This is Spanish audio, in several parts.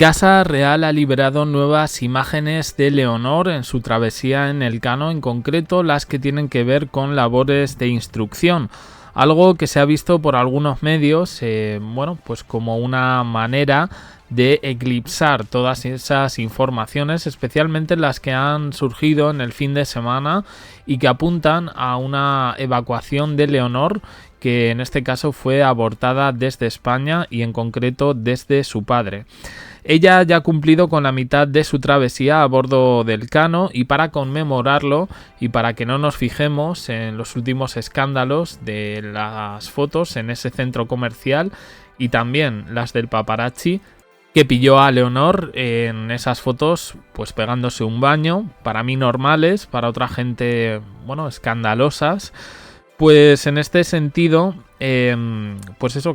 Casa Real ha liberado nuevas imágenes de Leonor en su travesía en Elcano, en concreto las que tienen que ver con labores de instrucción, algo que se ha visto por algunos medios, pues como una manera de eclipsar todas esas informaciones, especialmente las que han surgido en el fin de semana y que apuntan a una evacuación de Leonor que en este caso fue abortada desde España y en concreto desde su padre. Ella ya ha cumplido con la mitad de su travesía a bordo del Elcano y para conmemorarlo y para que no nos fijemos en los últimos escándalos de las fotos en ese centro comercial y también las del paparazzi que pilló a Leonor en esas fotos pues pegándose un baño, para mí normales, para otra gente escandalosas. Pues en este sentido,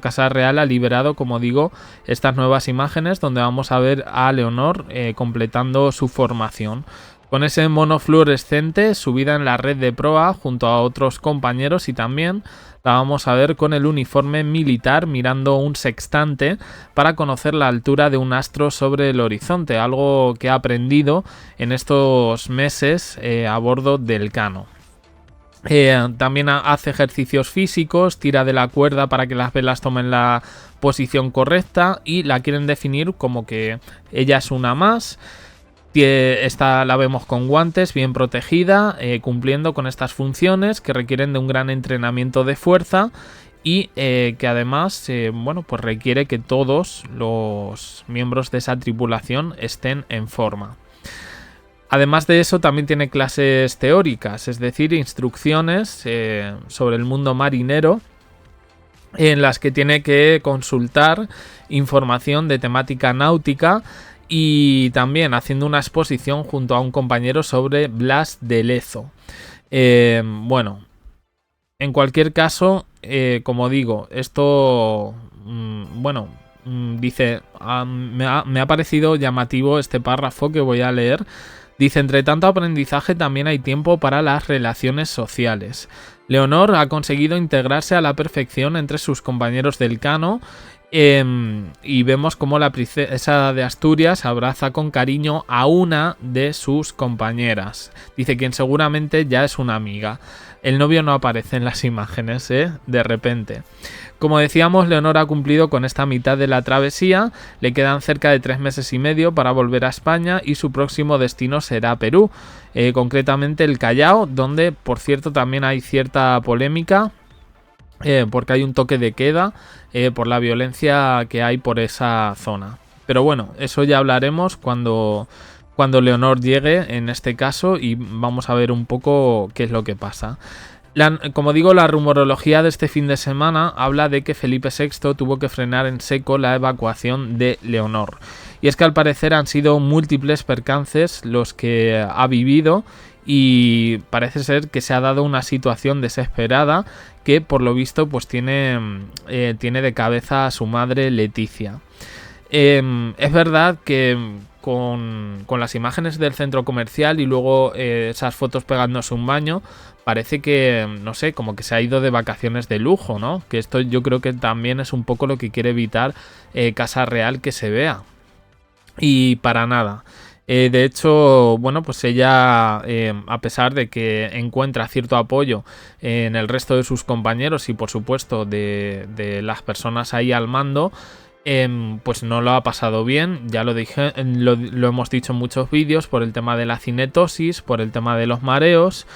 Casa Real ha liberado, como digo, estas nuevas imágenes donde vamos a ver a Leonor completando su formación. Con ese mono fluorescente subida en la red de proa junto a otros compañeros y también la vamos a ver con el uniforme militar mirando un sextante para conocer la altura de un astro sobre el horizonte, algo que ha aprendido en estos meses a bordo del Elcano. También hace ejercicios físicos, tira de la cuerda para que las velas tomen la posición correcta y la quieren definir como que ella es una más. Esta la vemos con guantes, bien protegida, cumpliendo con estas funciones que requieren de un gran entrenamiento de fuerza y que además requiere que todos los miembros de esa tripulación estén en forma. Además de eso, también tiene clases teóricas, es decir, instrucciones sobre el mundo marinero en las que tiene que consultar información de temática náutica y también haciendo una exposición junto a un compañero sobre Blas de Lezo. En cualquier caso, como digo, esto, dice, me ha parecido llamativo este párrafo que voy a leer. Dice, entre tanto aprendizaje también hay tiempo para las relaciones sociales. Leonor ha conseguido integrarse a la perfección entre sus compañeros del Elcano y vemos cómo la princesa de Asturias abraza con cariño a una de sus compañeras. Dice quien seguramente ya es una amiga. El novio no aparece en las imágenes, de repente. Como decíamos, Leonor ha cumplido con esta mitad de la travesía, le quedan cerca de 3 meses y medio para volver a España y su próximo destino será Perú, concretamente el Callao, donde por cierto también hay cierta polémica porque hay un toque de queda por la violencia que hay por esa zona. Pero bueno, eso ya hablaremos cuando Leonor llegue en este caso y vamos a ver un poco qué es lo que pasa. Como digo, la rumorología de este fin de semana habla de que Felipe VI tuvo que frenar en seco la evacuación de Leonor. Y es que al parecer han sido múltiples percances los que ha vivido y parece ser que se ha dado una situación desesperada que por lo visto pues tiene de cabeza a su madre Leticia. Es verdad que con las imágenes del centro comercial y luego esas fotos pegándose un baño, parece que, no sé, como que se ha ido de vacaciones de lujo, ¿no? Que esto yo creo que también es un poco lo que quiere evitar Casa Real que se vea. Y para nada. De hecho, pues ella, a pesar de que encuentra cierto apoyo en el resto de sus compañeros y por supuesto de las personas ahí al mando, pues no lo ha pasado bien, ya lo dije, lo hemos dicho en muchos vídeos, por el tema de la cinetosis, por el tema de los mareos,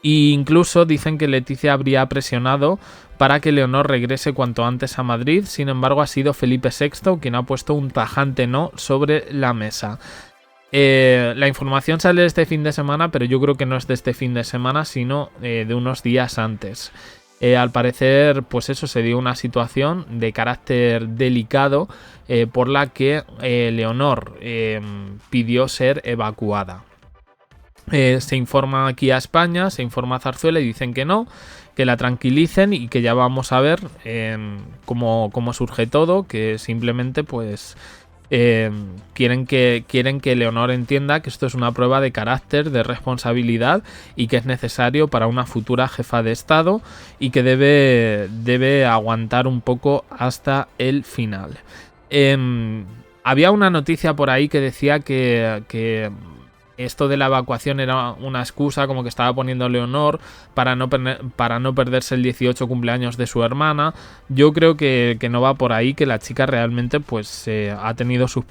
e incluso dicen que Leticia habría presionado para que Leonor regrese cuanto antes a Madrid. Sin embargo, ha sido Felipe VI quien ha puesto un tajante no sobre la mesa. La información sale este fin de semana, pero yo creo que no es de este fin de semana, sino de unos días antes. Al parecer, pues eso, se dio una situación de carácter delicado por la que Leonor pidió ser evacuada. Se informa aquí a España, se informa a Zarzuela y dicen que no, que la tranquilicen y que ya vamos a ver cómo surge todo, que simplemente pues quieren que Leonor entienda que esto es una prueba de carácter, de responsabilidad y que es necesario para una futura jefa de Estado y que debe aguantar un poco hasta el final. Había una noticia por ahí que decía que esto de la evacuación era una excusa, como que estaba poniendo Leonor para no perderse el 18 cumpleaños de su hermana. Yo creo que no va por ahí, que la chica realmente pues ha tenido sus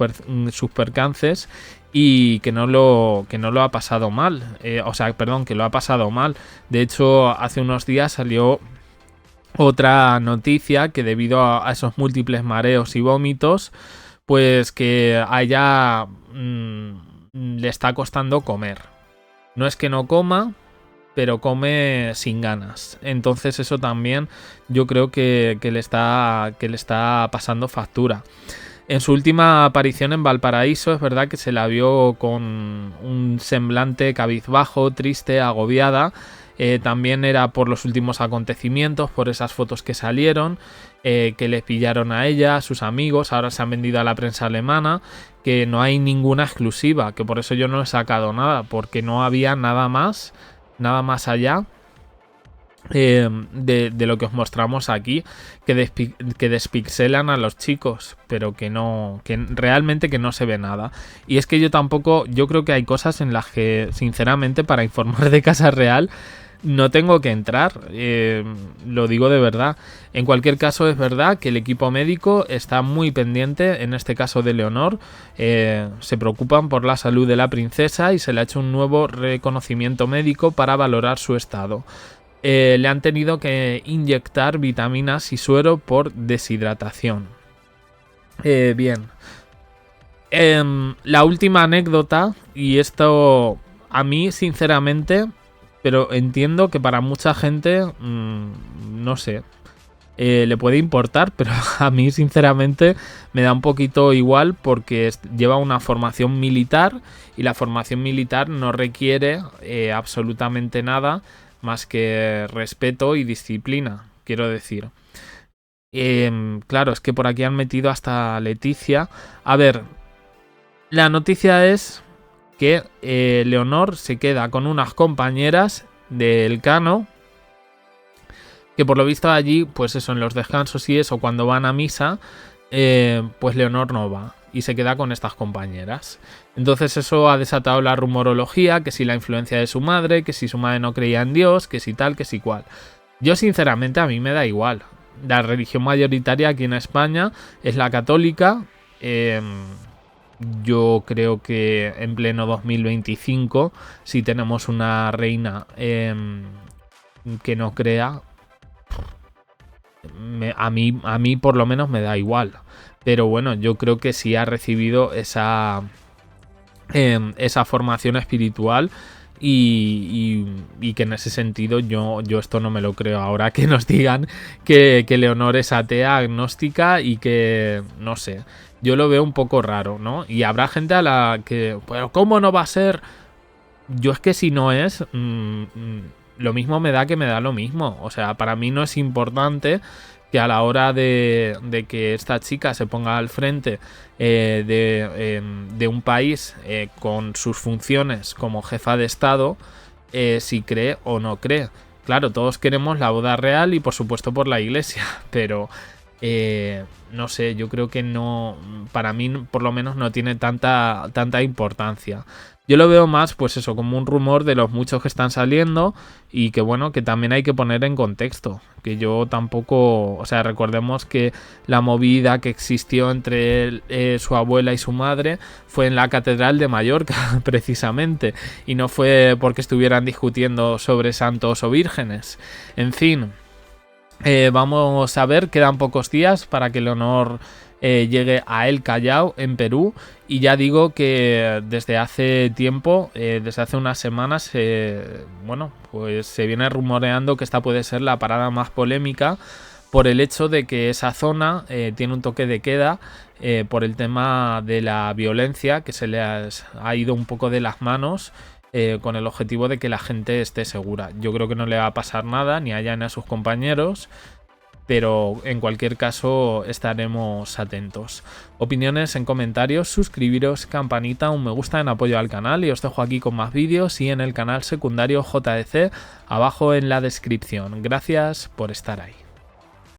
percances y que no lo ha pasado mal. Que lo ha pasado mal. De hecho, hace unos días salió otra noticia que debido a esos múltiples mareos y vómitos, pues que a ella le está costando comer. No es que no coma, pero come sin ganas. Entonces eso también yo creo que le está pasando factura. En su última aparición en Valparaíso es verdad que se la vio con un semblante cabizbajo, triste, agobiada. También era por los últimos acontecimientos, por esas fotos que salieron, que les pillaron a ella, a sus amigos. Ahora se han vendido a la prensa alemana, que no hay ninguna exclusiva, que por eso yo no he sacado nada, porque no había nada más allá de lo que os mostramos aquí, que despixelan a los chicos, pero que realmente que no se ve nada. Y es que yo creo que hay cosas en las que, sinceramente, para informar de Casa Real no tengo que entrar, lo digo de verdad. En cualquier caso, es verdad que el equipo médico está muy pendiente, en este caso de Leonor. Se preocupan por la salud de la princesa y se le ha hecho un nuevo reconocimiento médico para valorar su estado. Le han tenido que inyectar vitaminas y suero por deshidratación. Bien. La última anécdota, y esto a mí sinceramente, pero entiendo que para mucha gente, no sé, le puede importar, pero a mí sinceramente me da un poquito igual, porque lleva una formación militar y la formación militar no requiere absolutamente nada más que respeto y disciplina, quiero decir. Claro, es que por aquí han metido hasta Leticia. A ver, la noticia es que Leonor se queda con unas compañeras del Cano, que por lo visto allí, pues eso, en los descansos y eso, cuando van a misa, pues Leonor no va y se queda con estas compañeras. Entonces eso ha desatado la rumorología, que si la influencia de su madre, que si su madre no creía en Dios, que si tal, que si cual. Yo sinceramente a mí me da igual. La religión mayoritaria aquí en España es la católica. Yo creo que en pleno 2025, si tenemos una reina que no crea, a mí por lo menos me da igual. Pero bueno, yo creo que sí ha recibido esa formación espiritual y que en ese sentido yo esto no me lo creo. Ahora que nos digan que Leonor es atea, agnóstica y que, no sé, yo lo veo un poco raro, ¿no? Y habrá gente a la que, pues, ¿cómo no va a ser? Yo es que si no es, lo mismo me da lo mismo. O sea, para mí no es importante que a la hora de que esta chica se ponga al frente de un país con sus funciones como jefa de Estado, si cree o no cree. Claro, todos queremos la boda real y por supuesto por la iglesia, pero no sé, yo creo que no, para mí por lo menos no tiene tanta importancia. Yo lo veo más, pues eso, como un rumor de los muchos que están saliendo y que bueno, que también hay que poner en contexto. Que yo tampoco, o sea, recordemos que la movida que existió entre su abuela y su madre fue en la Catedral de Mallorca, precisamente. Y no fue porque estuvieran discutiendo sobre santos o vírgenes. En fin, vamos a ver, quedan pocos días para que Leonor llegue a El Callao, en Perú, y ya digo que desde hace tiempo, desde hace unas semanas, bueno, pues se viene rumoreando que esta puede ser la parada más polémica por el hecho de que esa zona tiene un toque de queda por el tema de la violencia, que se le ha ido un poco de las manos, con el objetivo de que la gente esté segura. Yo creo que no le va a pasar nada, ni a ella ni a sus compañeros, pero en cualquier caso estaremos atentos. Opiniones en comentarios, suscribiros, campanita, un me gusta en apoyo al canal, y os dejo aquí con más vídeos y en el canal secundario JDC abajo en la descripción. Gracias por estar ahí.